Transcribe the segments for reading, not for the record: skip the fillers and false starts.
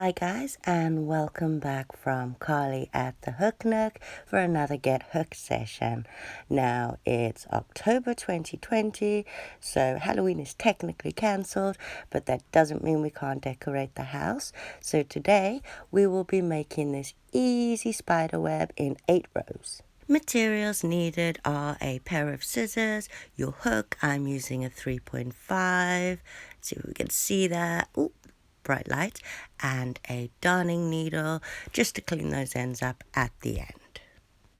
Hi guys, and welcome back from Carly at the Hook Nook for another Get Hooked session. Now it's October 2020, so Halloween is technically cancelled, but that doesn't mean we can't decorate the house. So today we will be making this easy spider web in 8 rows. Materials needed are a pair of scissors, your hook, I'm using a 3.5, see if we can see that. Ooh, bright light, and a darning needle just to clean those ends up at the end.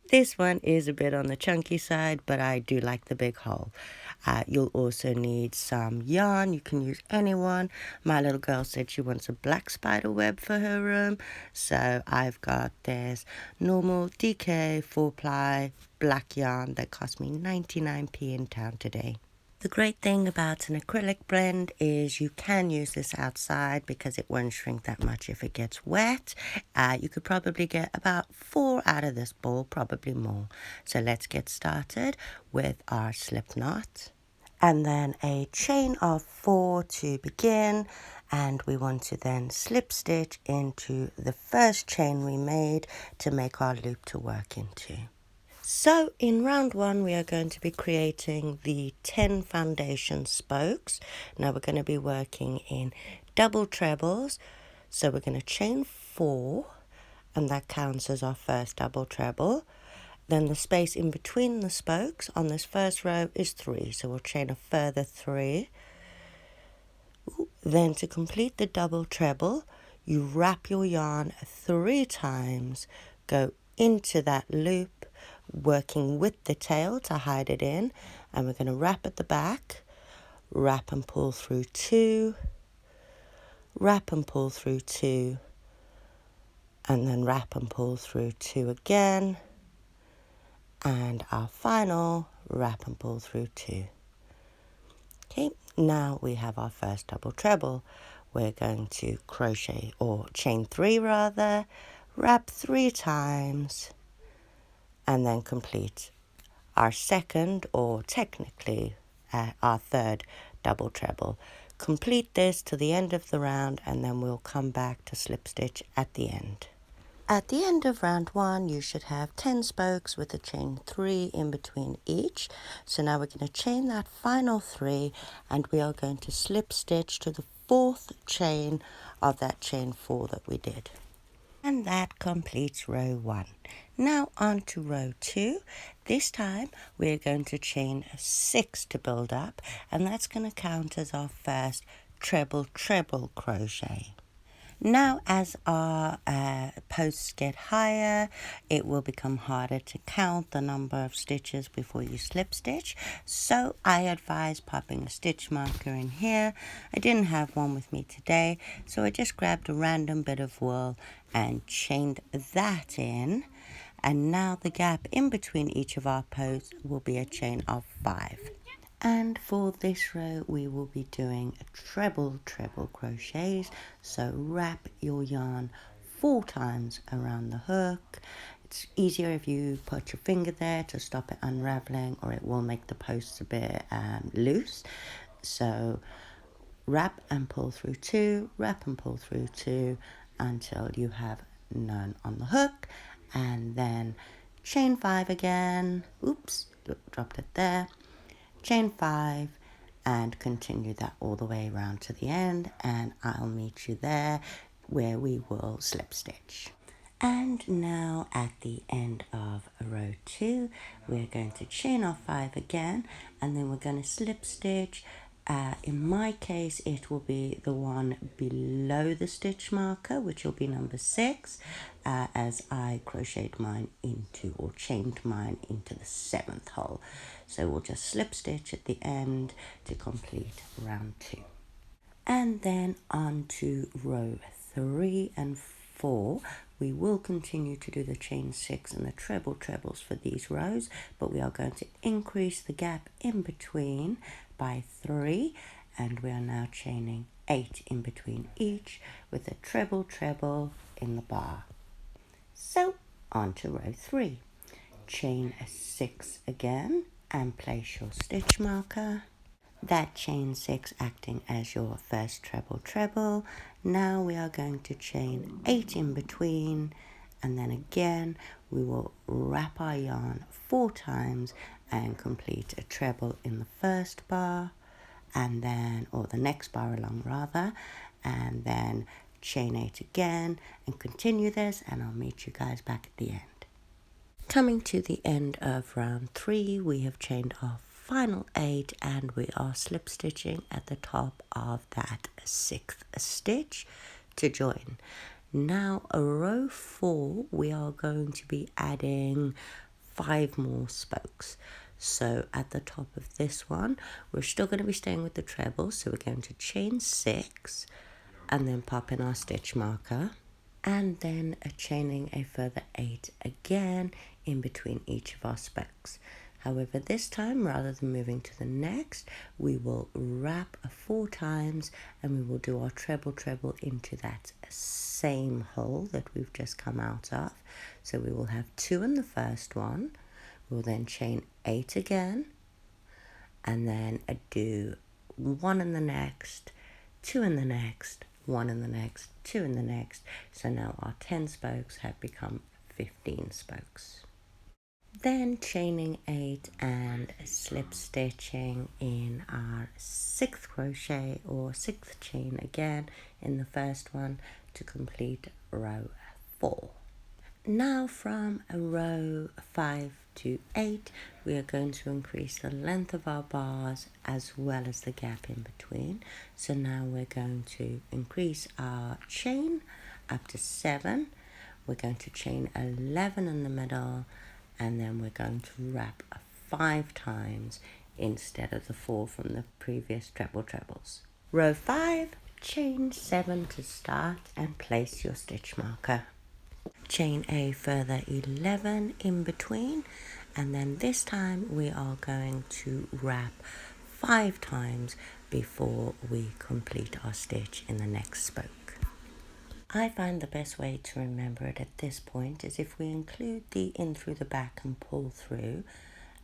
This one is a bit on the chunky side, but I do like the big hole. You'll also need some yarn. You can use any one. My little girl said she wants a black spider web for her room, so I've got this normal DK 4-ply black yarn that cost me 99p in town today. The great thing about an acrylic blend is you can use this outside because it won't shrink that much if it gets wet. You could probably get about 4 out of this ball, probably more. So let's get started with our slip knot. And then a chain of 4 to begin, and we want to then slip stitch into the first chain we made to make our loop to work into. So in round 1 we are going to be creating the 10 foundation spokes. Now we're going to be working in double trebles. So we're going to chain 4, and that counts as our first double treble. Then the space in between the spokes on this first row is 3, so we'll chain a further 3. Then to complete the double treble, you wrap your yarn 3 times, go into that loop, working with the tail to hide it in, and we're going to wrap at the back, wrap and pull through 2, wrap and pull through 2, and then wrap and pull through 2 again, and our final wrap and pull through 2. Okay, now we have our first double treble. We're going to crochet, or chain 3 rather, wrap 3 times, and then complete our second, or technically our third double treble. Complete this to the end of the round, and then we'll come back to slip stitch at the end. At the end of round 1, you should have 10 spokes with a chain 3 in between each. So now we're going to chain that final 3, and we are going to slip stitch to the 4th chain of that chain 4 that we did. And that completes row 1. Now on to row 2. This time we're going to chain 6 to build up, and that's going to count as our first treble crochet. Now as our posts get higher, it will become harder to count the number of stitches before you slip stitch. So I advise popping a stitch marker in here. I didn't have one with me today, so I just grabbed a random bit of wool and chained that in. And now the gap in between each of our posts will be a chain of 5. And for this row we will be doing treble crochets. So wrap your yarn 4 times around the hook. It's easier if you put your finger there to stop it unraveling, or it will make the posts a bit loose. So wrap and pull through 2, wrap and pull through 2 until you have none on the hook, and then chain 5 again. Oops, dropped it there. Chain 5 and continue that all the way around to the end, and I'll meet you there where we will slip stitch. And now at the end of row 2, we're going to chain off 5 again, and then we're going to slip stitch. In my case, it will be the one below the stitch marker, which will be number 6, as I crocheted mine into, or chained mine into, the 7th hole. So we'll just slip stitch at the end to complete round 2. And then on to row 3 and 4. We will continue to do the chain 6 and the trebles for these rows, but we are going to increase the gap in between by 3, and we are now chaining 8 in between each with a treble in the bar. So on to row 3. Chain 6 again and place your stitch marker. that chain 6 acting as your first treble. Now we are going to chain 8 in between, and then again we will wrap our yarn 4 times and complete a treble in the first bar, and then, or the next bar along rather, and then chain 8 again and continue this, and I'll meet you guys back at the end. Coming to the end of round 3, we have chained our final 8 and we are slip stitching at the top of that 6th stitch to join. Now a row 4, we are going to be adding 5 more spokes. So at the top of this one, we're still going to be staying with the treble, so we're going to chain 6 and then pop in our stitch marker, and then chaining a further 8 again in between each of our spokes. However, this time, rather than moving to the next, we will wrap 4 times and we will do our treble into that same hole that we've just come out of. So we will have 2 in the first one, we'll then chain 8 again, and then do 1 in the next, 2 in the next, 1 in the next, 2 in the next. So now our 10 spokes have become 15 spokes. Then chaining 8 and slip stitching in our 6th crochet or 6th chain again in the first one to complete row 4. Now from row 5 to 8, we are going to increase the length of our bars as well as the gap in between. So now we're going to increase our chain up to 7. We're going to chain 11 in the middle, and then we're going to wrap 5 times instead of the 4 from the previous trebles. Row 5, chain 7 to start and place your stitch marker. Chain a further 11 in between, and then this time we are going to wrap 5 times before we complete our stitch in the next spoke. I find the best way to remember it at this point is if we include the in through the back and pull through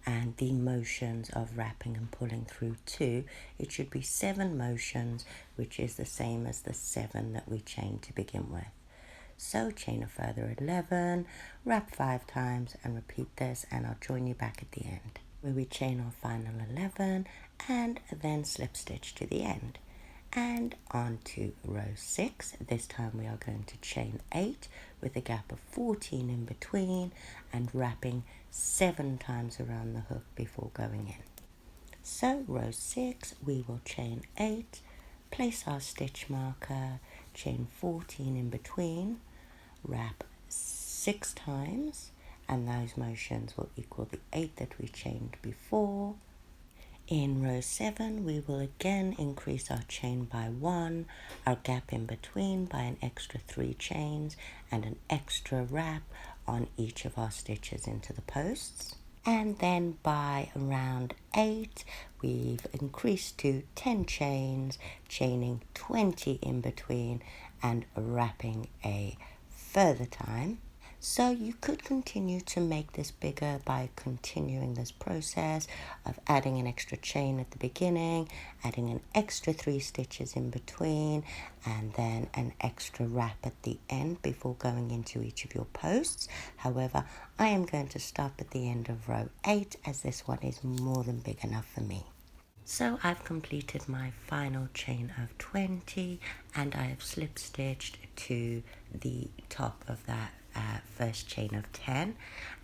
and the motions of wrapping and pulling through too, it should be 7 motions, which is the same as the 7 that we chained to begin with. So chain a further 11, wrap 5 times and repeat this, and I'll join you back at the end where we chain our final 11 and then slip stitch to the end. And on to row 6. This time we are going to chain 8 with a gap of 14 in between and wrapping 7 times around the hook before going in. So row 6, we will chain 8, place our stitch marker, chain 14 in between, wrap 6 times, and those motions will equal the 8 that we chained before. In row 7, we will again increase our chain by 1, our gap in between by an extra 3 chains, and an extra wrap on each of our stitches into the posts. And then by round 8, we've increased to 10 chains, chaining 20 in between, and wrapping a further time. So you could continue to make this bigger by continuing this process of adding an extra chain at the beginning, adding an extra 3 stitches in between, and then an extra wrap at the end before going into each of your posts. However, I am going to stop at the end of row 8 as this one is more than big enough for me. So I've completed my final chain of 20 and I have slip stitched to the top of that first chain of 10,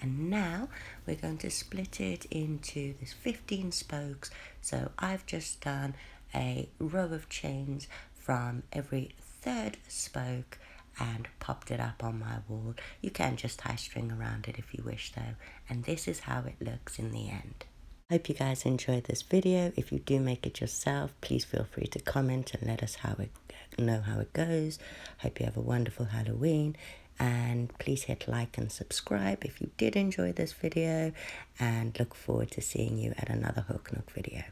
and now we're going to split it into this 15 spokes. So I've just done a row of chains from every 3rd spoke and popped it up on my wall. You can just tie string around it if you wish though, and this is how it looks in the end. Hope you guys enjoyed this video. If you do make it yourself, please feel free to comment and let us know how it goes. Hope you have a wonderful Halloween, and please hit like and subscribe if you did enjoy this video, and look forward to seeing you at another Hook Nook video.